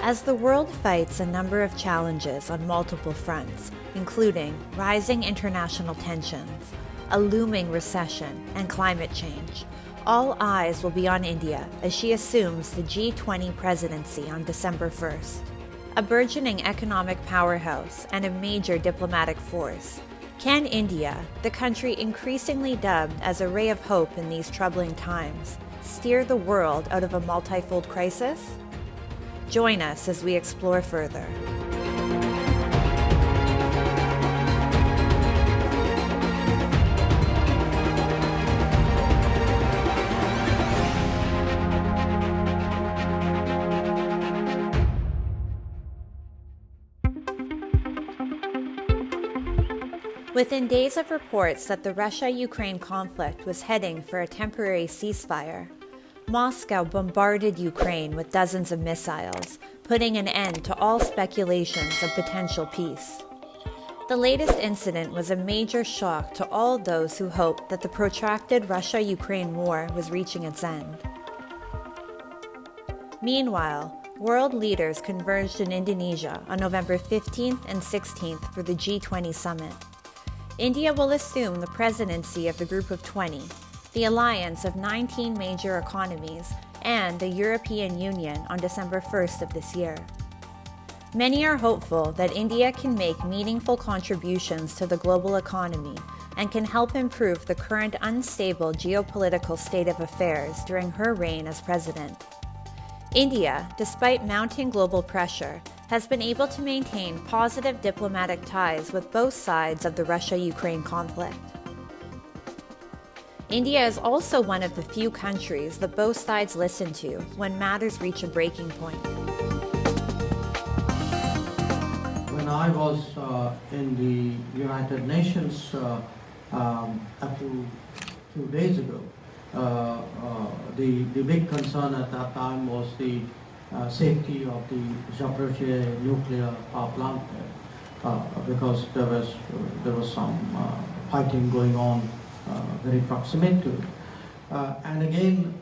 As the world fights a number of challenges on multiple fronts, including rising international tensions, a looming recession, and climate change, all eyes will be on India as she assumes the G20 presidency on December 1st. A burgeoning economic powerhouse and a major diplomatic force, can India, the country increasingly dubbed as a ray of hope in these troubling times, steer the world out of a multifold crisis? Join us as we explore further. Within days of reports that the Russia-Ukraine conflict was heading for a temporary ceasefire, Moscow bombarded Ukraine with dozens of missiles, putting an end to all speculations of potential peace. The latest incident was a major shock to all those who hoped that the protracted Russia-Ukraine war was reaching its end. Meanwhile, world leaders converged in Indonesia on November 15th and 16th for the G20 summit. India will assume the presidency of the Group of 20, the alliance of 19 major economies, and the European Union on December 1st of this year. Many are hopeful that India can make meaningful contributions to the global economy and can help improve the current unstable geopolitical state of affairs during her reign as president. India, despite mounting global pressure, has been able to maintain positive diplomatic ties with both sides of the Russia-Ukraine conflict. India is also one of the few countries that both sides listen to when matters reach a breaking point. When I was in the United Nations a few days ago, the big concern at that time was the safety of the Zaporizhzhia nuclear power plant because there was some fighting going on very proximate to it. And again,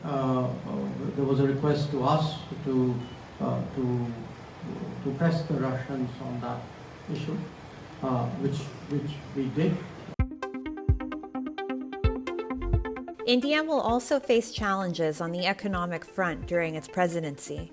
there was a request to us to press the Russians on that issue, which we did. India will also face challenges on the economic front during its presidency.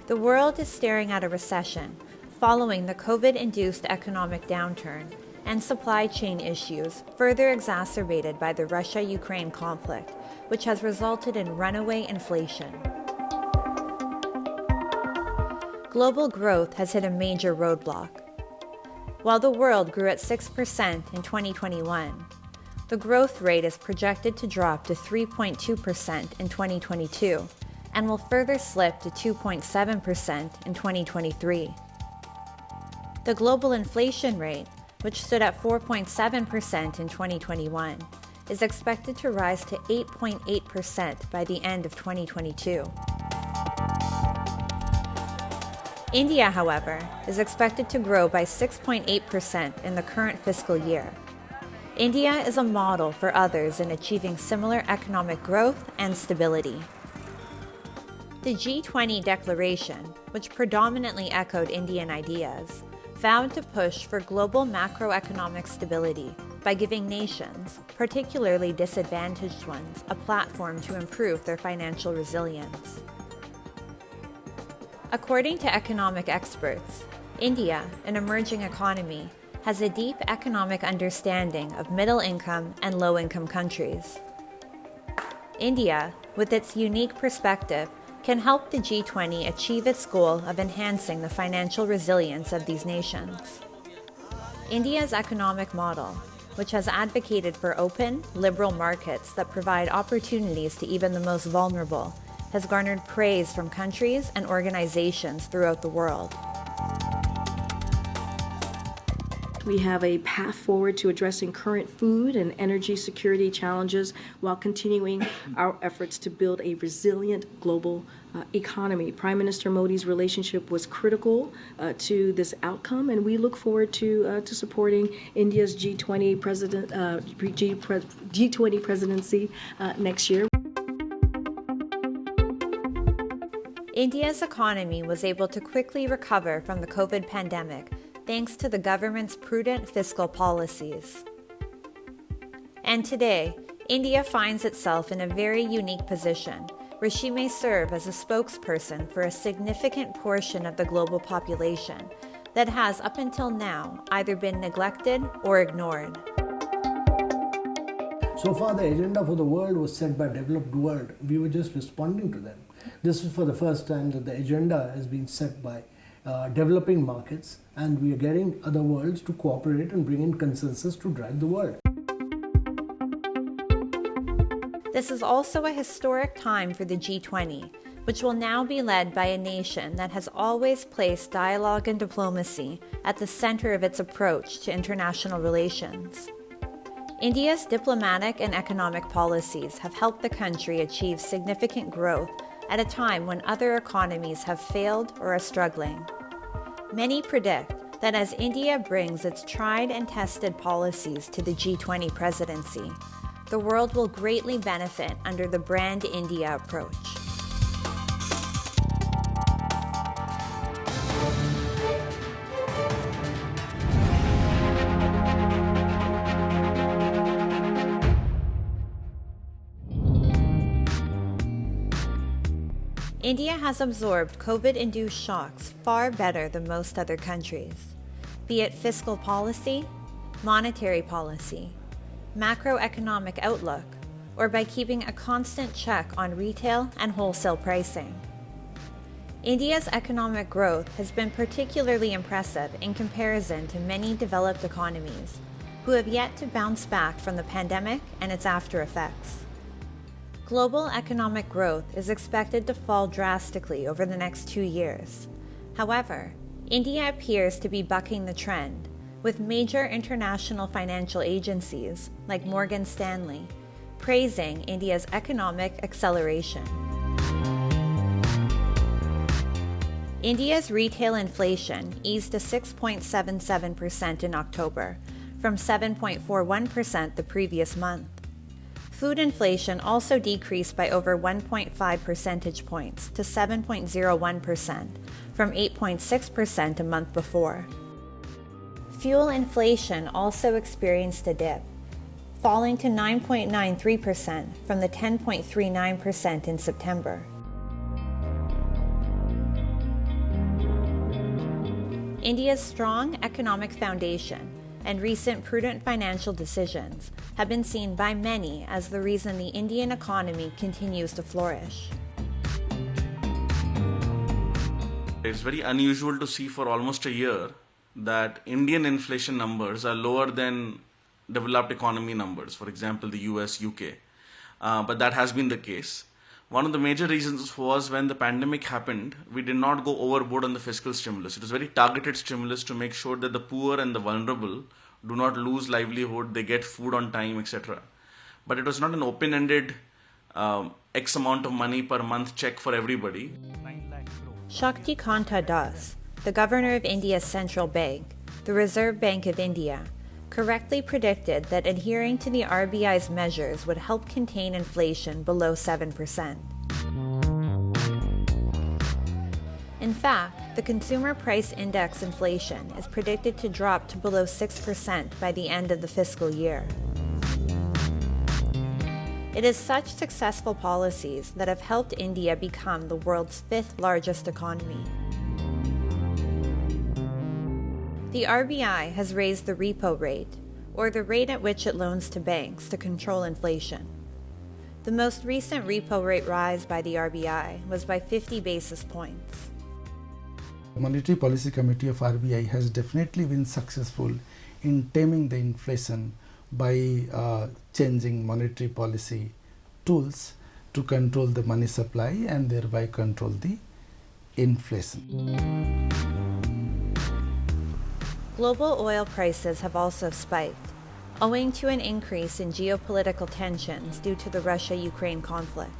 The world is staring at a recession following the COVID-induced economic downturn and supply chain issues further exacerbated by the Russia-Ukraine conflict, which has resulted in runaway inflation. Global growth has hit a major roadblock. While the world grew at 6% in 2021, the growth rate is projected to drop to 3.2% in 2022 and will further slip to 2.7% in 2023. The global inflation rate, which stood at 4.7% in 2021, is expected to rise to 8.8% by the end of 2022. India, however, is expected to grow by 6.8% in the current fiscal year. India is a model for others in achieving similar economic growth and stability. The G20 declaration, which predominantly echoed Indian ideas, vowed to push for global macroeconomic stability by giving nations, particularly disadvantaged ones, a platform to improve their financial resilience. According to economic experts, India, an emerging economy, has a deep economic understanding of middle-income and low-income countries. India, with its unique perspective, can help the G20 achieve its goal of enhancing the financial resilience of these nations. India's economic model, which has advocated for open, liberal markets that provide opportunities to even the most vulnerable, has garnered praise from countries and organizations throughout the world. We have a path forward to addressing current food and energy security challenges while continuing our efforts to build a resilient global economy. Prime Minister Modi's relationship was critical to this outcome, and we look forward to supporting India's G20 G20 presidency next year. India's economy was able to quickly recover from the COVID pandemic thanks to the government's prudent fiscal policies. And today, India finds itself in a very unique position where she may serve as a spokesperson for a significant portion of the global population that has up until now either been neglected or ignored. So far, the agenda for the world was set by developed world. We were just responding to them. This is for the first time that the agenda has been set by developing markets, and we are getting other worlds to cooperate and bring in consensus to drive the world. This is also a historic time for the G20, which will now be led by a nation that has always placed dialogue and diplomacy at the center of its approach to international relations. India's diplomatic and economic policies have helped the country achieve significant growth at a time when other economies have failed or are struggling. Many predict that as India brings its tried and tested policies to the G20 presidency, the world will greatly benefit under the Brand India approach. India has absorbed COVID-induced shocks far better than most other countries, be it fiscal policy, monetary policy, macroeconomic outlook, or by keeping a constant check on retail and wholesale pricing. India's economic growth has been particularly impressive in comparison to many developed economies, who have yet to bounce back from the pandemic and its aftereffects. Global economic growth is expected to fall drastically over the next 2 years. However, India appears to be bucking the trend, with major international financial agencies like Morgan Stanley praising India's economic acceleration. India's retail inflation eased to 6.77% in October, from 7.41% the previous month. Food inflation also decreased by over 1.5 percentage points to 7.01% from 8.6% a month before. Fuel inflation also experienced a dip, falling to 9.93% from the 10.39% in September. India's strong economic foundation and recent prudent financial decisions have been seen by many as the reason the Indian economy continues to flourish. It's very unusual to see for almost a year that Indian inflation numbers are lower than developed economy numbers, for example, the US, UK. But that has been the case. One of the major reasons was when the pandemic happened, we did not go overboard on the fiscal stimulus. It was very targeted stimulus to make sure that the poor and the vulnerable do not lose livelihood, they get food on time, etc. But it was not an open-ended X amount of money per month check for everybody. Shakti Kanta Das, the governor of India's central bank, the Reserve Bank of India, correctly predicted that adhering to the RBI's measures would help contain inflation below 7%. In fact, the Consumer Price Index inflation is predicted to drop to below 6% by the end of the fiscal year. It is such successful policies that have helped India become the world's 5th largest economy. The RBI has raised the repo rate, or the rate at which it loans to banks to control inflation. The most recent repo rate rise by the RBI was by 50 basis points. The Monetary Policy Committee of RBI has definitely been successful in taming the inflation by changing monetary policy tools to control the money supply and thereby control the inflation. Global oil prices have also spiked, owing to an increase in geopolitical tensions due to the Russia-Ukraine conflict.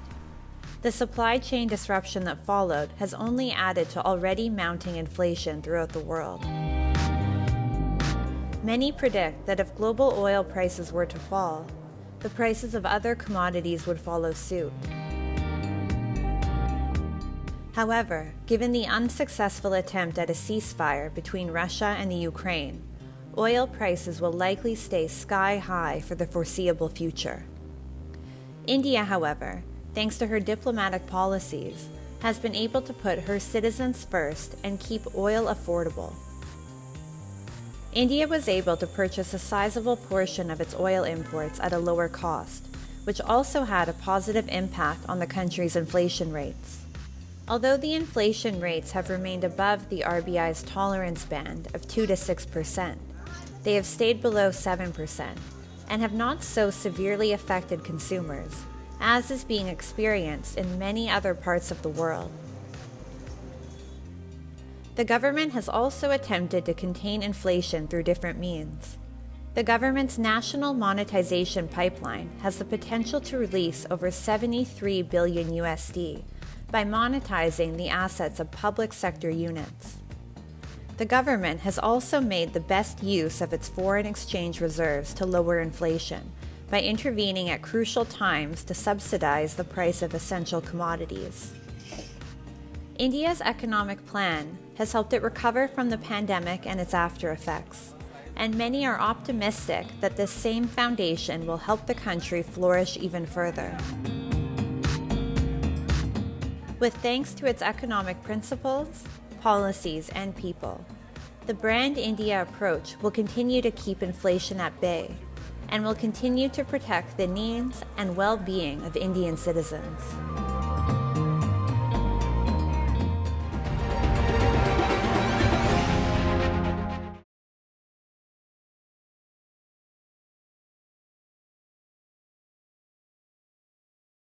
The supply chain disruption that followed has only added to already mounting inflation throughout the world. Many predict that if global oil prices were to fall, the prices of other commodities would follow suit. However, given the unsuccessful attempt at a ceasefire between Russia and the Ukraine, oil prices will likely stay sky high for the foreseeable future. India, however, thanks to her diplomatic policies, has been able to put her citizens first and keep oil affordable. India was able to purchase a sizable portion of its oil imports at a lower cost, which also had a positive impact on the country's inflation rates. Although the inflation rates have remained above the RBI's tolerance band of 2 to 6%, they have stayed below 7% and have not so severely affected consumers, as is being experienced in many other parts of the world. The government has also attempted to contain inflation through different means. The government's national monetization pipeline has the potential to release over $73 billion USD by monetizing the assets of public sector units. The government has also made the best use of its foreign exchange reserves to lower inflation by intervening at crucial times to subsidize the price of essential commodities. India's economic plan has helped it recover from the pandemic and its aftereffects, and many are optimistic that this same foundation will help the country flourish even further. With thanks to its economic principles, policies, and people, the Brand India approach will continue to keep inflation at bay and will continue to protect the needs and well-being of Indian citizens.